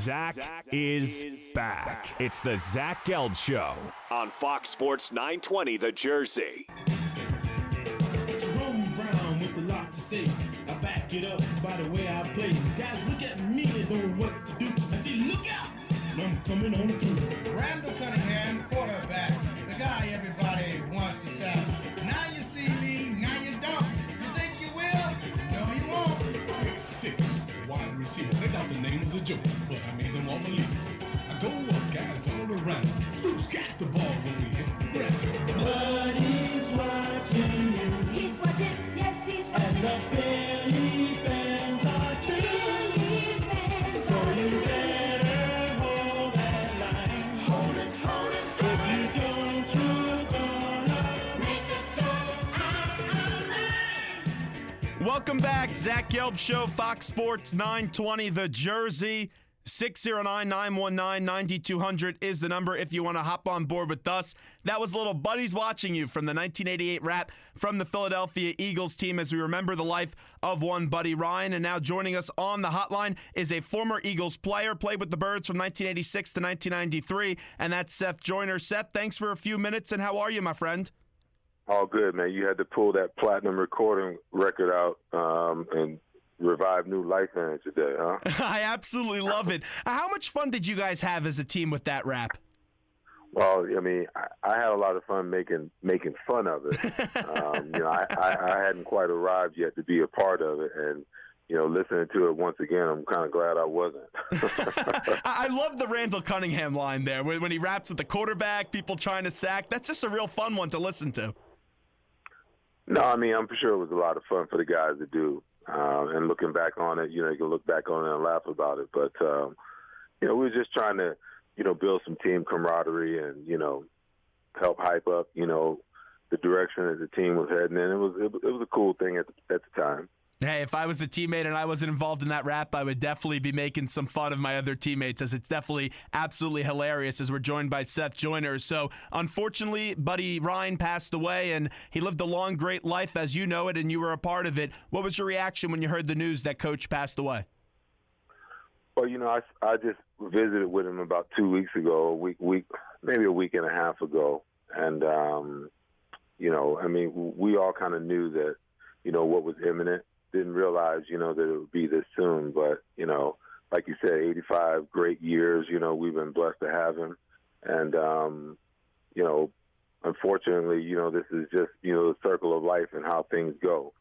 Zach is back. It's the Zach Gelb Show on Fox Sports 920 The Jersey. Jerome Brown with a lot to say. I back it up by the way I play. Guys, look at me and know what to do. I say, look out! I'm coming on through. Randall Cunningham, quarterback. The guy everybody wants to sell. Now you see me, now you don't. You think you will? No, you won't. 6'6", wide receiver. They thought the name was a joke, but I made them all believe it. I go up, guys all around. Who's got the ball when we hit the ground? But he's watching you. He's watching, yes, he's watching. And the Philly fans are too. So you better hold that line. Hold it, hold it, hold If you don't, you're gonna make us go out. Welcome back, Zach Gelb Show, Fox Sports 920 The Jersey. 609-919-9200 is the number if you want to hop on board with us. That was little Buddies Watching You from the 1988 rap from the Philadelphia Eagles team as we remember the life of one Buddy Ryan. And now joining us on the hotline is a former Eagles player, played with the Birds from 1986 to 1993, and that's Seth Joyner. Seth, thanks for a few minutes, and how are you, my friend? All good, man. You had to pull that platinum recording record out and revive new life in it today, huh? I absolutely love it. How much fun did you guys have as a team with that rap? Well, I mean, I had a lot of fun making fun of it. I hadn't quite arrived yet to be a part of it, and listening to it once again, I'm kind of glad I wasn't. I love the Randall Cunningham line there when he raps with the quarterback, people trying to sack. That's just a real fun one to listen to. No, I mean, I'm sure it was a lot of fun for the guys to do. And looking back on it, you can look back on it and laugh about it. But, we were just trying to, build some team camaraderie and, help hype up, the direction that the team was heading in. It was a cool thing at the time. Hey, if I was a teammate and I wasn't involved in that rap, I would definitely be making some fun of my other teammates, as it's definitely absolutely hilarious as we're joined by Seth Joyner. So, unfortunately, Buddy Ryan passed away, and he lived a long, great life as you know it, and you were a part of it. What was your reaction when you heard the news that Coach passed away? Well, I just visited with him about 2 weeks ago, maybe a week and a half ago. And, we all kind of knew that, what was imminent. Didn't realize, that it would be this soon. But, like you said, 85 great years, we've been blessed to have him. And, unfortunately, this is just, the circle of life and how things go.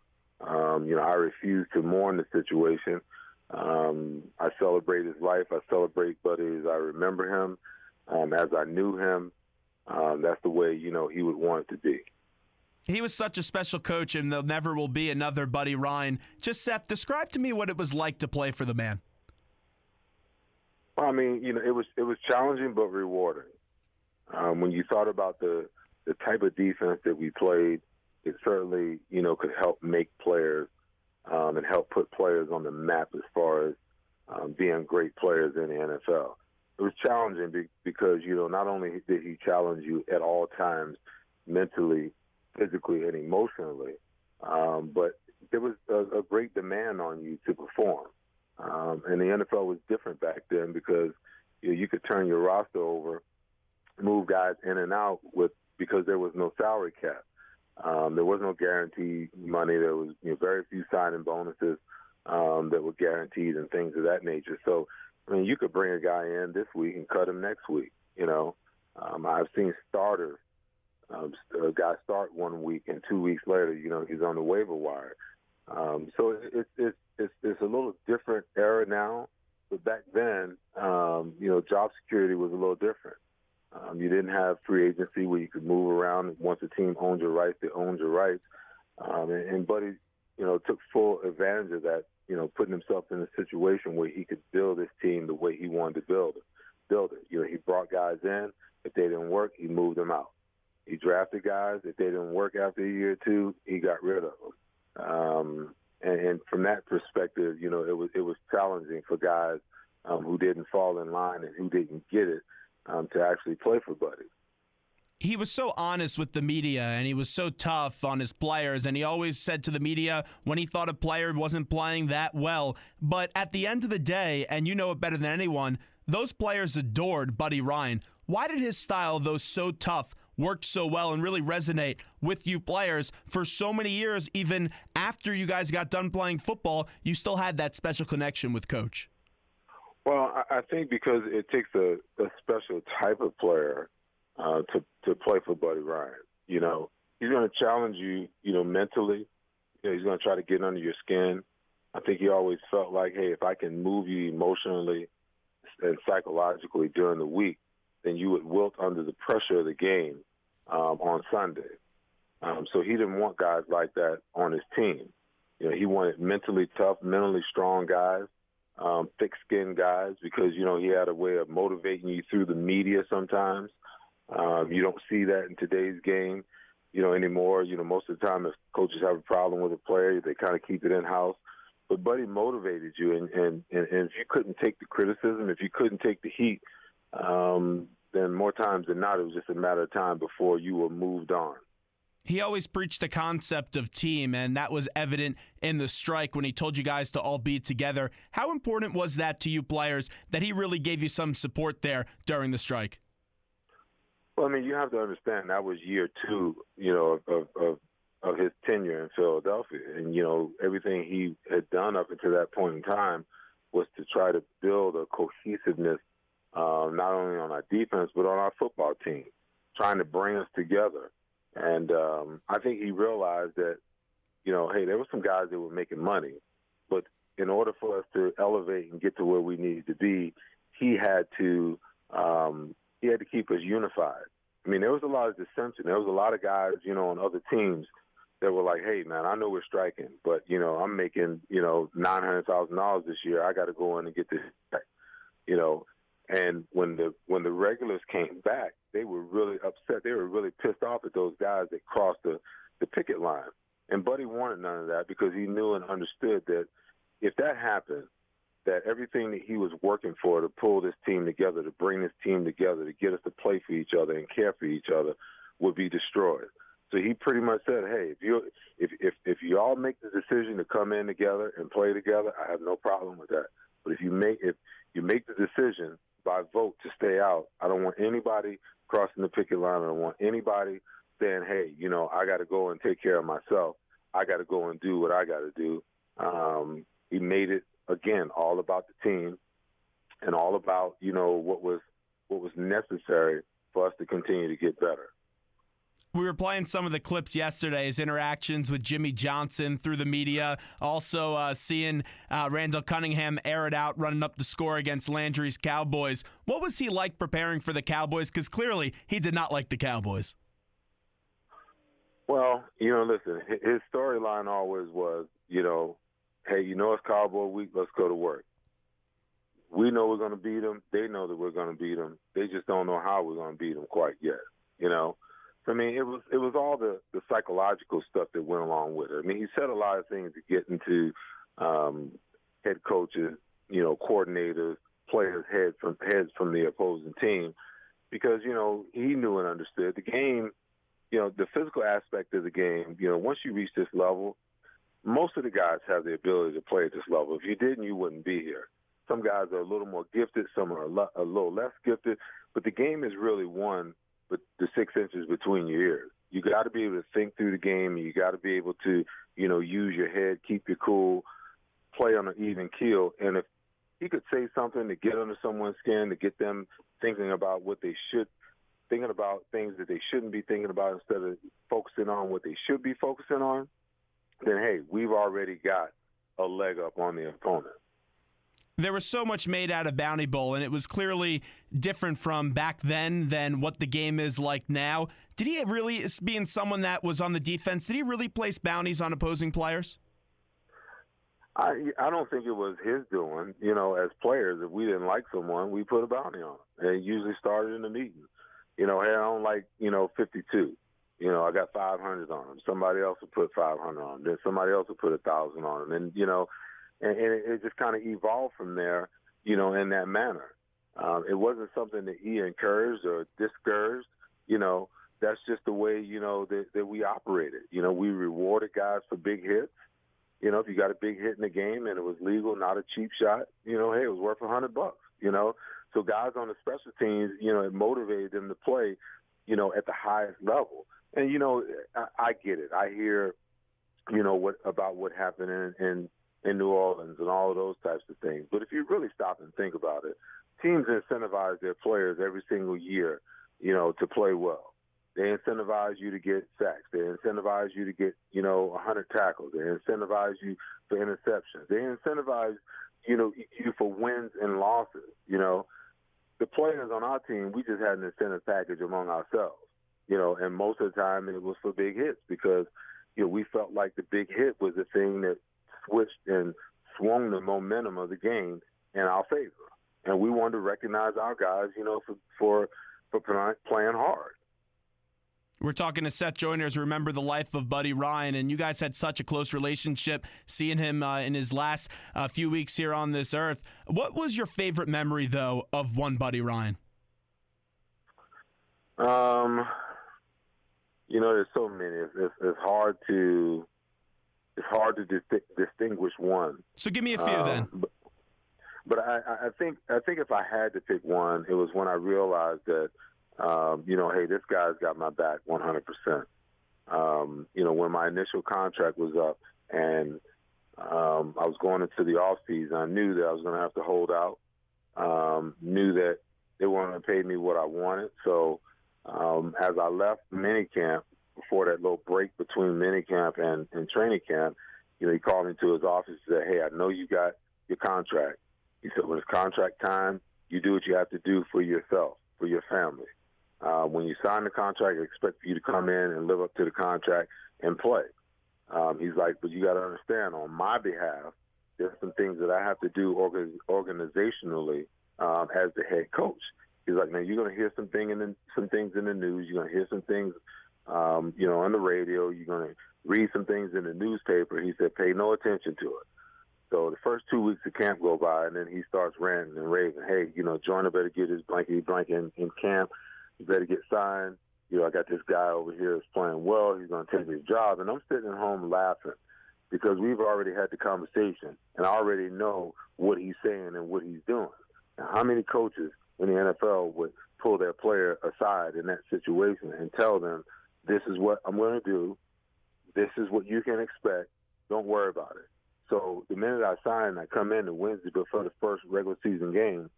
I refuse to mourn the situation. I celebrate his life. I celebrate Buddy as I remember him, as I knew him. That's the way, he would want it to be. He was such a special coach, and there never will be another Buddy Ryan. Just, Seth, describe to me what it was like to play for the man. Well, I mean, it was challenging but rewarding. When you thought about the type of defense that we played, it certainly, could help make players and help put players on the map as far as being great players in the NFL. It was challenging because, not only did he challenge you at all times mentally, physically and emotionally, but there was a great demand on you to perform. And the NFL was different back then because you could turn your roster over, move guys in and out because there was no salary cap. There was no guaranteed money. There was very few signing bonuses that were guaranteed and things of that nature. So, I mean, you could bring a guy in this week and cut him next week. I've seen starters. A guy start 1 week and 2 weeks later, he's on the waiver wire. So it's a little different era now, but back then, job security was a little different. You didn't have free agency where you could move around. Once a team owned your rights, they owned your rights. And Buddy, took full advantage of that, putting himself in a situation where he could build his team the way he wanted to build it. He brought guys in. If they didn't work, he moved them out. He drafted guys. If they didn't work after a year or two, he got rid of them. And from that perspective, it was challenging for guys who didn't fall in line and who didn't get it to actually play for Buddy. He was so honest with the media, and he was so tough on his players, and he always said to the media when he thought a player wasn't playing that well. But at the end of the day, and you know it better than anyone, those players adored Buddy Ryan. Why did his style, though so tough, work so well and really resonate with you players for so many years? Even after you guys got done playing football, you still had that special connection with Coach. Well, I think because it takes a special type of player to play for Buddy Ryan. You know, he's going to challenge you, mentally. He's going to try to get under your skin. I think he always felt like, hey, if I can move you emotionally and psychologically during the week, then you would wilt under the pressure of the game on Sunday. So he didn't want guys like that on his team. He wanted mentally tough, mentally strong guys, thick-skinned guys, because, he had a way of motivating you through the media sometimes. You don't see that in today's game, anymore. Most of the time if coaches have a problem with a player, they kind of keep it in-house. But Buddy motivated you, and if you couldn't take the criticism, if you couldn't take the heat, then more times than not, it was just a matter of time before you were moved on. He always preached the concept of team, and that was evident in the strike when he told you guys to all be together. How important was that to you players that he really gave you some support there during the strike? Well, you have to understand that was year 2, of his tenure in Philadelphia. And, everything he had done up until that point in time was to try to build a cohesiveness, not only on our defense, but on our football team, trying to bring us together. And I think he realized that, hey, there were some guys that were making money, but in order for us to elevate and get to where we needed to be, he had to keep us unified. There was a lot of dissension. There was a lot of guys, on other teams that were like, hey, man, I know we're striking, but, I'm making, $900,000 this year. I got to go in and get this back, And when the regulars came back, they were really upset. They were really pissed off at those guys that crossed the picket line. And Buddy wanted none of that, because he knew and understood that if that happened, that everything that he was working for to pull this team together, to bring this team together, to get us to play for each other and care for each other, would be destroyed. So he pretty much said, hey, if you all make the decision to come in together and play together, I have no problem with that. But if you make the decision by vote to stay out, I don't want anybody crossing the picket line. I don't want anybody saying, hey, I got to go and take care of myself. I got to go and do what I got to do. He made it, again, all about the team and all about, what was necessary for us to continue to get better. We were playing some of the clips yesterday, his interactions with Jimmy Johnson through the media, also seeing Randall Cunningham air it out, running up the score against Landry's Cowboys. What was he like preparing for the Cowboys? Because clearly he did not like the Cowboys. Well, listen, his storyline always was, hey, it's Cowboy week, let's go to work. We know we're going to beat them. They know that we're going to beat them. They just don't know how we're going to beat them quite yet, it was all the psychological stuff that went along with it. He said a lot of things to get into head coaches, coordinators, players' heads from the opposing team, because, he knew and understood the game, the physical aspect of the game. Once you reach this level, most of the guys have the ability to play at this level. If you didn't, you wouldn't be here. Some guys are a little more gifted, some are a little less gifted, but the game is really won with the 6 inches between your ears. You got to be able to think through the game. You got to be able to, use your head, keep your cool, play on an even keel. And if he could say something to get under someone's skin, to get them thinking about thinking about things that they shouldn't be thinking about instead of focusing on what they should be focusing on, then, hey, we've already got a leg up on the opponent. There was so much made out of Bounty Bowl, and it was clearly different from back then than what the game is like now. Did he really, being someone that was on the defense, did he really place bounties on opposing players? I don't think it was his doing. As players, if we didn't like someone, we put a bounty on them. And it usually started in the meeting. Hey, I don't like, 52. I got 500 on them. Somebody else would put 500 on them. Then somebody else would put 1,000 on them. And, and it just kind of evolved from there, in that manner. It wasn't something that he encouraged or discouraged, that's just the way, that we operated. We rewarded guys for big hits. If you got a big hit in the game and it was legal, not a cheap shot, hey, it was worth $100, So guys on the special teams, it motivated them to play, at the highest level. And, I get it. I hear, what happened in New Orleans and all of those types of things. But if you really stop and think about it, teams incentivize their players every single year, to play well. They incentivize you to get sacks. They incentivize you to get, 100 tackles. They incentivize you for interceptions. They incentivize, you for wins and losses. The players on our team, we just had an incentive package among ourselves, and most of the time it was for big hits because, we felt like the big hit was the thing that switched and swung the momentum of the game in our favor. And we wanted to recognize our guys, for playing hard. We're talking to Seth Joyner as we remember the life of Buddy Ryan, and you guys had such a close relationship, seeing him in his last few weeks here on this earth. What was your favorite memory, though, of one Buddy Ryan? There's so many. It's hard to distinguish one. So give me a few then. But I think if I had to pick one, it was when I realized that, hey, this guy's got my back 100%. When my initial contract was up and I was going into the offseason, I knew that I was going to have to hold out, knew that they weren't going to pay me what I wanted. So as I left minicamp, before that little break between minicamp and training camp, he called me to his office and said, hey, I know you got your contract. He said, when it's contract time, you do what you have to do for yourself, for your family. When you sign the contract, I expect for you to come in and live up to the contract and play. He's like, but you got to understand, on my behalf, there's some things that I have to do organizationally as the head coach. He's like, man, you're going to hear some things in the news. You're going to hear some things, on the radio. You're going to read some things in the newspaper. He said, pay no attention to it. So the first 2 weeks of camp go by, and then he starts ranting and raving. Hey, Joyner better get his blankety blanket in camp. He better get signed. I got this guy over here that's playing well. He's going to take his job. And I'm sitting at home laughing because we've already had the conversation, and I already know what he's saying and what he's doing. Now, how many coaches in the NFL would pull their player aside in that situation and tell them, this is what I'm going to do. This is what you can expect. Don't worry about it. So the minute I sign, I come in on Wednesday before the first regular season game.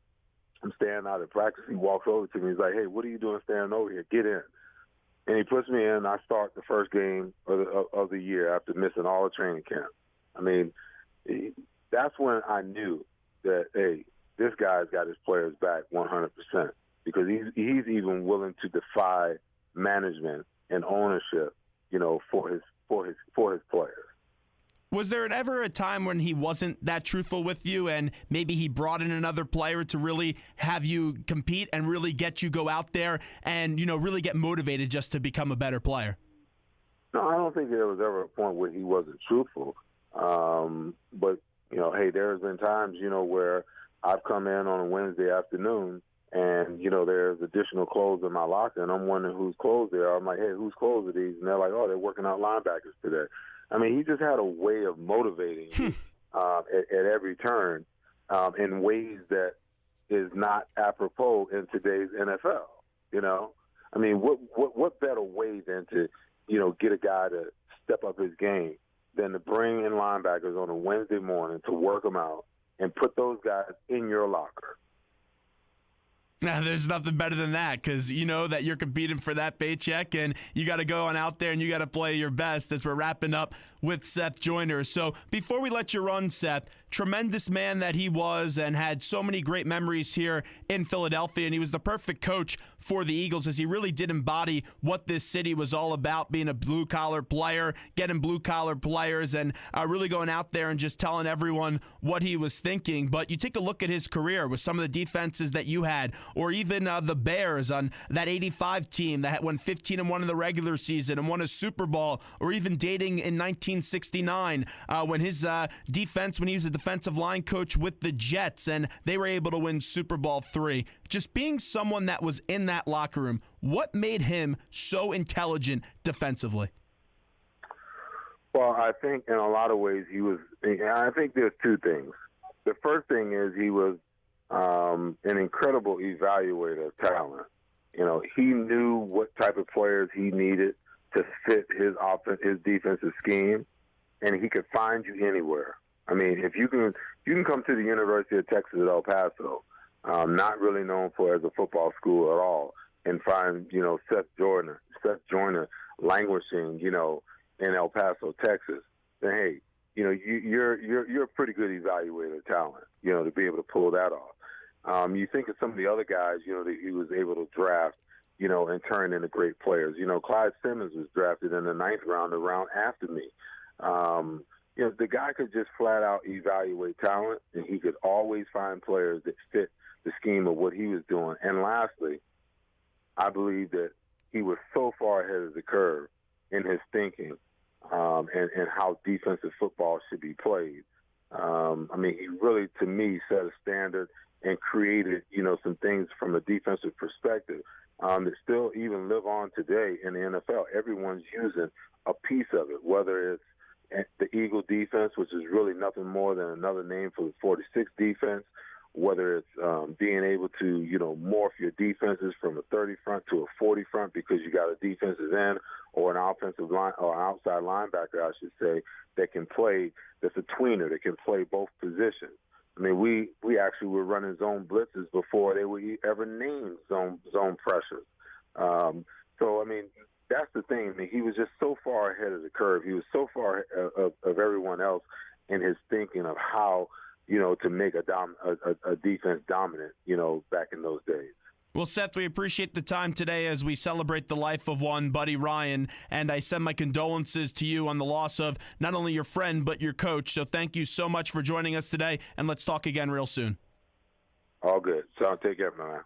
I'm staying out at practice. He walks over to me. He's like, hey, what are you doing staying over here? Get in. And he puts me in. I start the first game of the year after missing all the training camp. I mean, that's when I knew that, hey, this guy's got his players back 100% because he's even willing to defy management and ownership, for his players. Was there ever a time when he wasn't that truthful with you and maybe he brought in another player to really have you compete and really get you go out there and, really get motivated just to become a better player? No, I don't think there was ever a point where he wasn't truthful. But, hey, there's been times, where I've come in on a Wednesday afternoon and, there's additional clothes in my locker and I'm wondering whose clothes they are. I'm like, hey, whose clothes are these? And they're like, oh, they're working out linebackers today. I mean, he just had a way of motivating you at every turn in ways that is not apropos in today's NFL. I mean, what better way than to, get a guy to step up his game than to bring in linebackers on a Wednesday morning to work them out and put those guys in your locker. Now, there's nothing better than that because you know that you're competing for that paycheck and you got to go on out there and you got to play your best as we're wrapping up with Seth Joyner. So before we let you run, Seth, tremendous man that he was and had so many great memories here in Philadelphia, and he was the perfect coach for the Eagles as he really did embody what this city was all about, being a blue-collar player, getting blue-collar players, and really going out there and just telling everyone what he was thinking. But you take a look at his career with some of the defenses that you had or even the Bears on that 85 team that won 15-1 in the regular season and won a Super Bowl, or even dating in 1969 when his defense, when he was a defensive line coach with the Jets and they were able to win Super Bowl III. Just being someone that was in that locker room, what made him so intelligent defensively? Well, I think in a lot of ways I think there's two things. The first thing is he was an incredible evaluator of talent. You know, he knew what type of players he needed to fit his defensive scheme, and he could find you anywhere. I mean, if you can come to the University of Texas at El Paso, not really known for as a football school at all, and find, you know, Seth Joyner languishing, you know, in El Paso, Texas, then hey, you know, you're a pretty good evaluator of talent, you know, to be able to pull that off. You think of some of the other guys, you know, that he was able to draft, you know, and turn into great players. You know, Clyde Simmons was drafted in the 9th round, the round after me. You know, the guy could just flat out evaluate talent, and he could always find players that fit the scheme of what he was doing. And lastly, I believe that he was so far ahead of the curve in his thinking and how defensive football should be played. I mean, he really, to me, set a standard and created, you know, some things from a defensive perspective that still even live on today in the NFL. Everyone's using a piece of it, whether it's the Eagle defense, which is really nothing more than another name for the 46 defense, whether it's being able to, you know, morph your defenses from a 30 front to a 40 front because you got a defensive end or an offensive line or an outside linebacker, I should say, that can play, that's a tweener, that can play both positions. I mean, we actually were running zone blitzes before they were ever named zone pressures. So, I mean, that's the thing. I mean, he was just so far ahead of the curve. He was so far of everyone else in his thinking of how, you know, to make a defense dominant, you know, back in those days. Well, Seth, we appreciate the time today as we celebrate the life of one Buddy Ryan, and I send my condolences to you on the loss of not only your friend but your coach. So thank you so much for joining us today, and let's talk again real soon. All good. So take care, man.